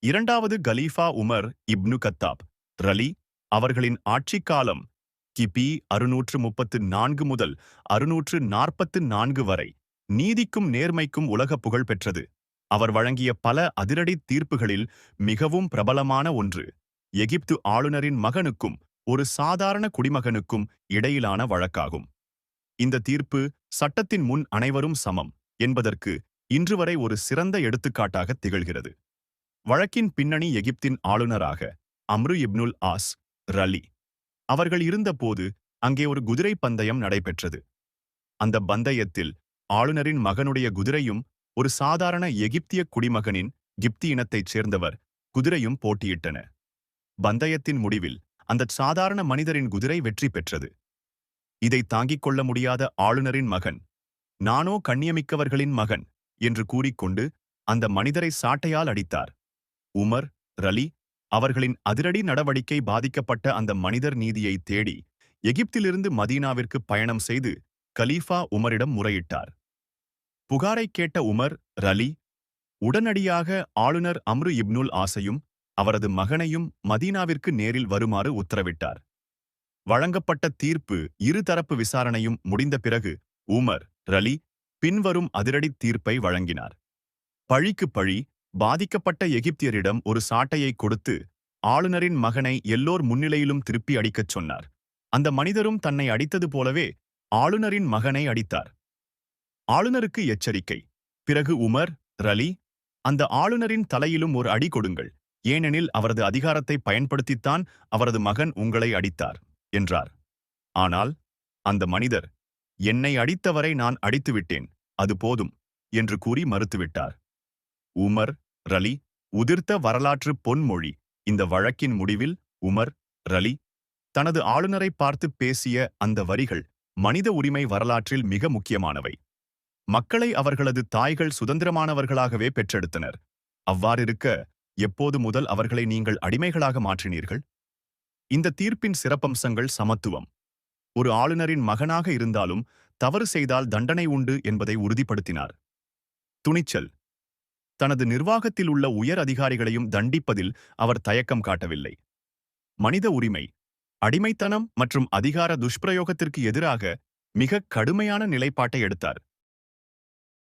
இரண்டாவது கலீஃபா Umar ibn Khattab ரலி அவர்களின் ஆட்சிக் காலம் கிபி 634 முதல் 644 வரை நீதிக்கும் நேர்மைக்கும் உலக புகழ் பெற்றது. அவர் வழங்கிய பல அதிரடி தீர்ப்புகளில் மிகவும் பிரபலமான ஒன்று எகிப்து ஆளுநரின் மகனுக்கும் ஒரு சாதாரண குடிமகனுக்கும் இடையிலான வழக்காகும். இந்த தீர்ப்பு சட்டத்தின் முன் அனைவரும் சமம் என்பதற்கு இன்று வரை ஒரு சிறந்த எடுத்துக்காட்டாக திகழ்கிறது. வழக்கின் பின்னணி எகிப்தின் ஆளுநராக அம்ரு இப்னுல் ஆஸ் ரலி அவர்கள் இருந்தபோது அங்கே ஒரு குதிரை பந்தயம் நடைபெற்றது. அந்த பந்தயத்தில் ஆளுநரின் மகனுடைய குதிரையும் ஒரு சாதாரண எகிப்திய குடிமகனின் கிப்தி இனத்தைச் சேர்ந்தவர் குதிரையும் போட்டியிட்டன. பந்தயத்தின் முடிவில் அந்த சாதாரண மனிதரின் குதிரை வெற்றி பெற்றது. இதை தாங்கிக் கொள்ள முடியாத ஆளுநரின் மகன், நானோ கண்ணியமிக்கவர்களின் மகன் என்று கூறிக்கொண்டு அந்த மனிதரை சாட்டையால் அடித்தார். உமர் ரலி அவர்களின் அதிரடி நடவடிக்கை பாதிக்கப்பட்ட அந்த மனிதர் நீதியை தேடி எகிப்திலிருந்து மதீனாவிற்கு பயணம் செய்து கலீஃபா உமரிடம் முறையிட்டார். புகாரைக் கேட்ட உமர் ரலி உடனடியாக ஆளுநர் அம்ரு இப்னுல் ஆசையும் அவரது மகனையும் மதீனாவிற்கு நேரில் வருமாறு உத்தரவிட்டார். வழங்கப்பட்ட தீர்ப்பு இருதரப்பு விசாரணையும் முடிந்த பிறகு உமர் ரலி பின்வரும் அதிரடி தீர்ப்பை வழங்கினார். பழிக்கு பழி, பாதிக்கப்பட்ட எகிப்தியரிடம் ஒரு சாட்டையை கொடுத்து ஆளுநரின் மகனை எல்லோர் முன்னிலையிலும் திருப்பி அடிக்கச் சொன்னார். அந்த மனிதரும் தன்னை அடித்தது போலவே ஆளுநரின் மகனை அடித்தார். ஆளுநருக்கு எச்சரிக்கை. பிறகு உமர் ரலி, அந்த ஆளுநரின் தலையிலும் ஒரு அடி கொடுங்கள், ஏனெனில் அவரது அதிகாரத்தை பயன்படுத்தித்தான் அவரது மகன் உங்களை அடித்தார் என்றார். ஆனால் அந்த மனிதர், என்னை அடித்தவரை நான் அடித்துவிட்டேன், அது போதும் என்று கூறி மறுத்துவிட்டார். உமர் ரலி உதிர்த்த வரலாற்று பொன்மொழி. இந்த வழக்கின் முடிவில் உமர் ரலி தனது ஆளுநரை பார்த்து பேசிய அந்த வரிகள் மனித உரிமை வரலாற்றில் மிக முக்கியமானவை. மக்களை அவர்களது தாய்கள் சுதந்திரமானவர்களாகவே பெற்றெடுத்தனர். அவ்வாறிருக்க எப்போது முதல் அவர்களை நீங்கள் அடிமைகளாக மாற்றினீர்கள்? இந்த தீர்ப்பின் சிறப்பம்சங்கள் சமத்துவம். ஒரு ஆளுநரின் மகனாக இருந்தாலும் தவறு செய்தால் தண்டனை உண்டு என்பதை உறுதிப்படுத்தினார். துணிச்சல். தனது நிர்வாகத்தில் உள்ள உயர் அதிகாரிகளையும் தண்டிப்பதில் அவர் தயக்கம் காட்டவில்லை. மனித உரிமை. அடிமைத்தனம் மற்றும் அதிகார துஷ்பிரயோகத்திற்கு எதிராக மிக கடுமையான நிலைப்பாட்டை எடுத்தார்.